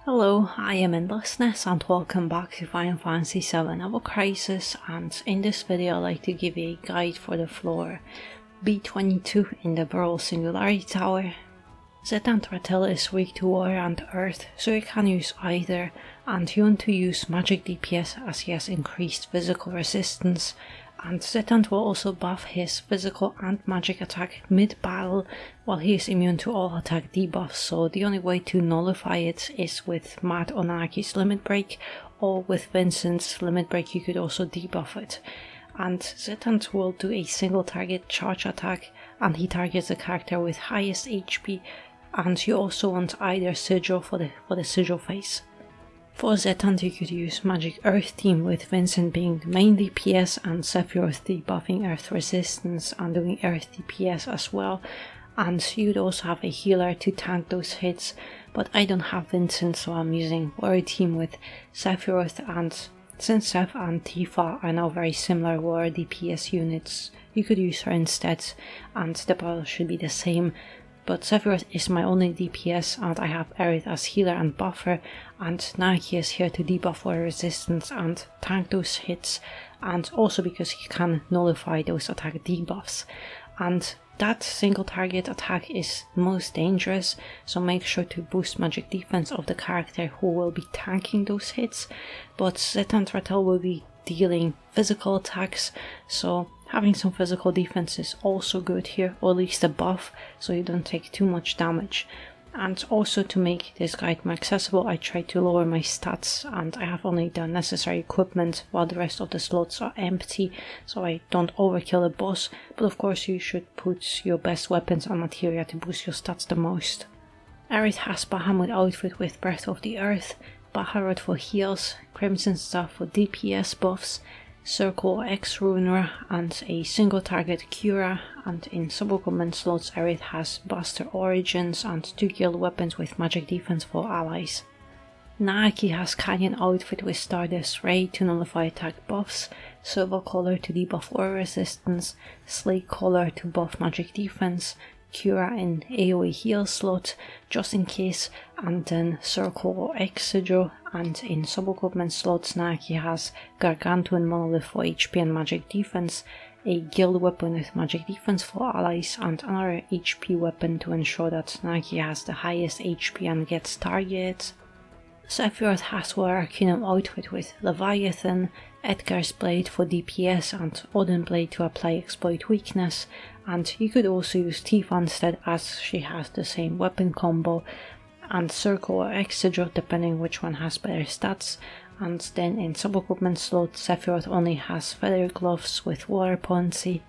Hello, I am Endlessness and welcome back to Final Fantasy VII Ever Crisis, and in this video I'd like to give you a guide for the floor B22 in the Burrow Singularity Tower. Zetant Ratel is weak to water and earth, so you can use either, and you want to use magic DPS as he has increased physical resistance, and Zetant will also buff his physical and magic attack mid-battle, while he is immune to all attack debuffs, so the only way to nullify it is with Matt Onaki's Limit Break, or with Vincent's Limit Break you could also debuff it. And Zetant will do a single target charge attack, and he targets the character with highest HP, and you also want either Sigil for the Sigil phase. For Zetant you could use Magic Earth Team, with Vincent being the main DPS and Sephiroth debuffing Earth Resistance and doing Earth DPS as well, and you'd also have a healer to tank those hits, but I don't have Vincent, so I'm using Warrior Team with Sephiroth, and since Seph and Tifa are now very similar Warrior DPS units, you could use her instead, and the battle should be the same. But Sephiroth is my only DPS, and I have Aerith as healer and buffer, and Naki is here to debuff water resistance and tank those hits, and also because he can nullify those attack debuffs. And that single target attack is most dangerous, so make sure to boost magic defense of the character who will be tanking those hits. But Zetant Ratel will be dealing physical attacks, so having some physical defense is also good here, or at least a buff, so you don't take too much damage. And also, to make this guide more accessible, I tried to lower my stats, and I have only the necessary equipment while the rest of the slots are empty, so I don't overkill the boss, but of course you should put your best weapons and materia to boost your stats the most. Aerith has Bahamut outfit with Breath of the Earth, Baharut for heals, Crimson Staff for DPS buffs, Circle X Runer, and a single target Cura, and in sub-equipment slots Aerith has Buster Origins and 2 guild weapons with magic defense for allies. Naaki has Canyon outfit with Stardust Ray to nullify attack buffs, Silver Collar to debuff water resistance, Slate Collar to buff magic defense, Cura in AoE heal slot just in case, and then Circle or X Sigil, and in sub-equipment slots Naki has Gargantuan Monolith for HP and magic defense, a guild weapon with magic defense for allies, and another HP weapon to ensure that Naki has the highest HP and gets targets. Sephiroth has War Arcanum outfit with Leviathan, Edgar's Blade for DPS, and Odin Blade to apply exploit weakness, and you could also use Tifa instead as she has the same weapon combo, and Circle or X Sigil depending which one has better stats. And then in sub-equipment slot Sephiroth only has Feather Gloves with Water Potency.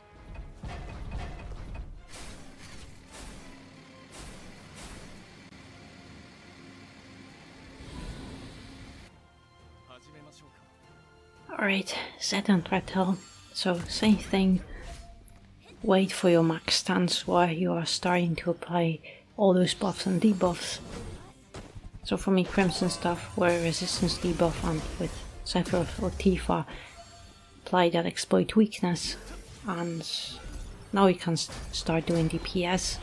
Alright, Zetant Ratel, so same thing, wait for your max stance while you are starting to apply all those buffs and debuffs. So for me, Crimson Staff, Water Resistance debuff, and with Sephiroth or Tifa, apply that exploit weakness, and now you can start doing DPS.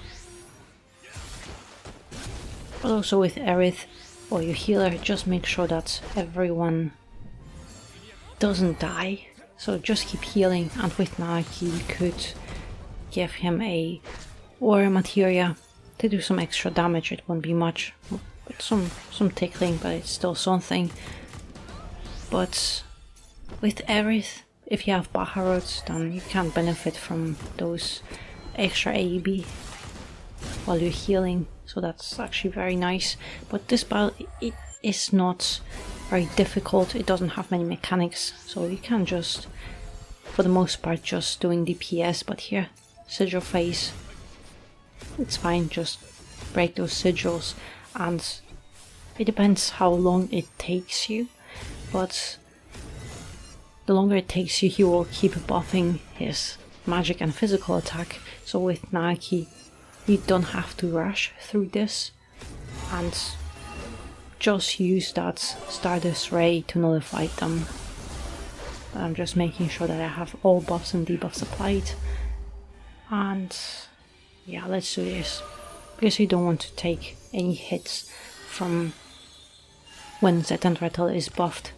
But also with Aerith or your healer, just make sure that everyone doesn't die, so just keep healing. And with Naki you could give him a Aura Materia to do some extra damage. It won't be much, but some tickling, but it's still something. But with Aerith, if you have Baharut, then you can benefit from those extra AEB while you're healing, so that's actually very nice. But this battle, it is not very difficult, it doesn't have many mechanics, so you can just, for the most part, just doing DPS. But here, Sigil phase, it's fine, just break those sigils, and it depends how long it takes you, but the longer it takes you, he will keep buffing his magic and physical attack. So with Naki, you don't have to rush through this, and just use that Stardust Ray to nullify them. I'm just making sure that I have all buffs and debuffs applied. And yeah, let's do this, because you don't want to take any hits from when Zetant Ratel is buffed.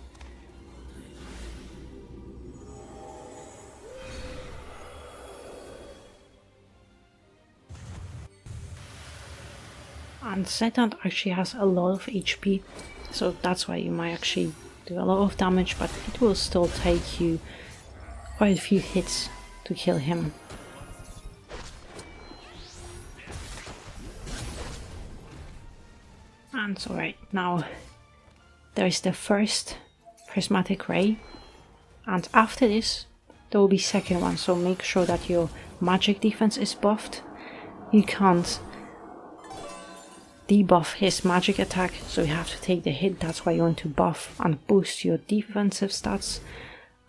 And Zetant actually has a lot of HP, so that's why you might actually do a lot of damage, but it will still take you quite a few hits to kill him. And so right now there is the first prismatic ray, and after this there will be second one, so make sure that your magic defense is buffed. You can't debuff his magic attack, so you have to take the hit. That's why you want to buff and boost your defensive stats,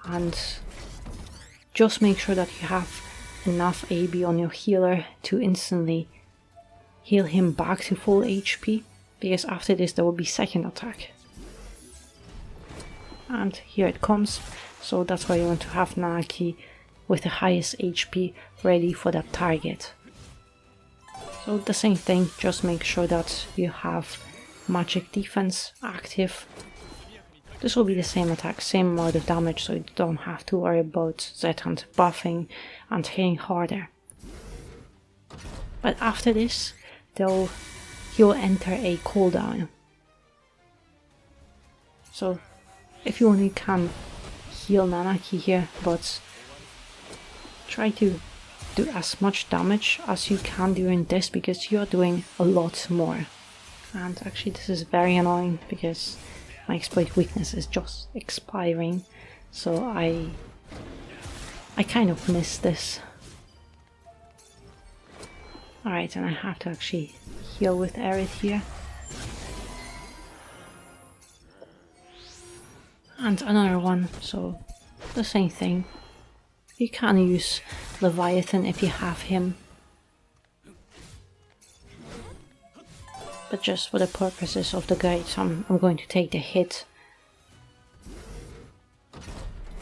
and just make sure that you have enough AB on your healer to instantly heal him back to full HP, because after this there will be second attack. And here it comes, so that's why you want to have Nanaki with the highest HP ready for that target. So the same thing, just make sure that you have magic defense active. This will be the same attack, same amount of damage, so you don't have to worry about Zetant buffing and hitting harder. But after this, though, he will enter a cooldown. So if you only can heal Nanaki here, but try to do as much damage as you can during this, because you are doing a lot more. And actually this is very annoying because my exploit weakness is just expiring, so I kind of missed this. Alright, and I have to actually heal with Aerith here. And another one, so the same thing. You can use Leviathan if you have him, but just for the purposes of the guide, I'm going to take the hit.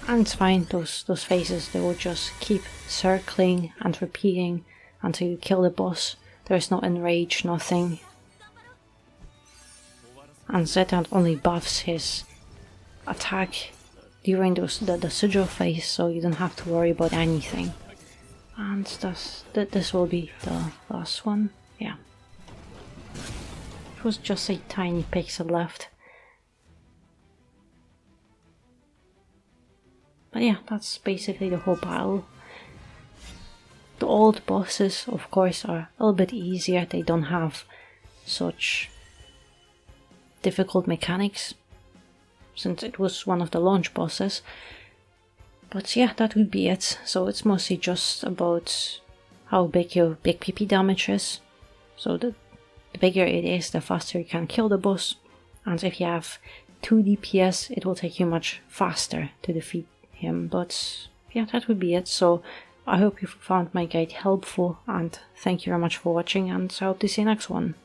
And it's fine, those phases, they will just keep circling and repeating until you kill the boss. There is no enrage, nothing. And Zetant only buffs his attack during the sigil phase, so you don't have to worry about anything. And this will be the last one. Yeah, it was just a tiny pixel left. But yeah, that's basically the whole battle. The old bosses, of course, are a little bit easier. They don't have such difficult mechanics, since it was one of the launch bosses. But yeah, that would be it. So it's mostly just about how big your big PP damage is. So the bigger it is, the faster you can kill the boss. And if you have 2 DPS, it will take you much faster to defeat him. But yeah, that would be it. So I hope you found my guide helpful, and thank you very much for watching, and I hope to see you next one.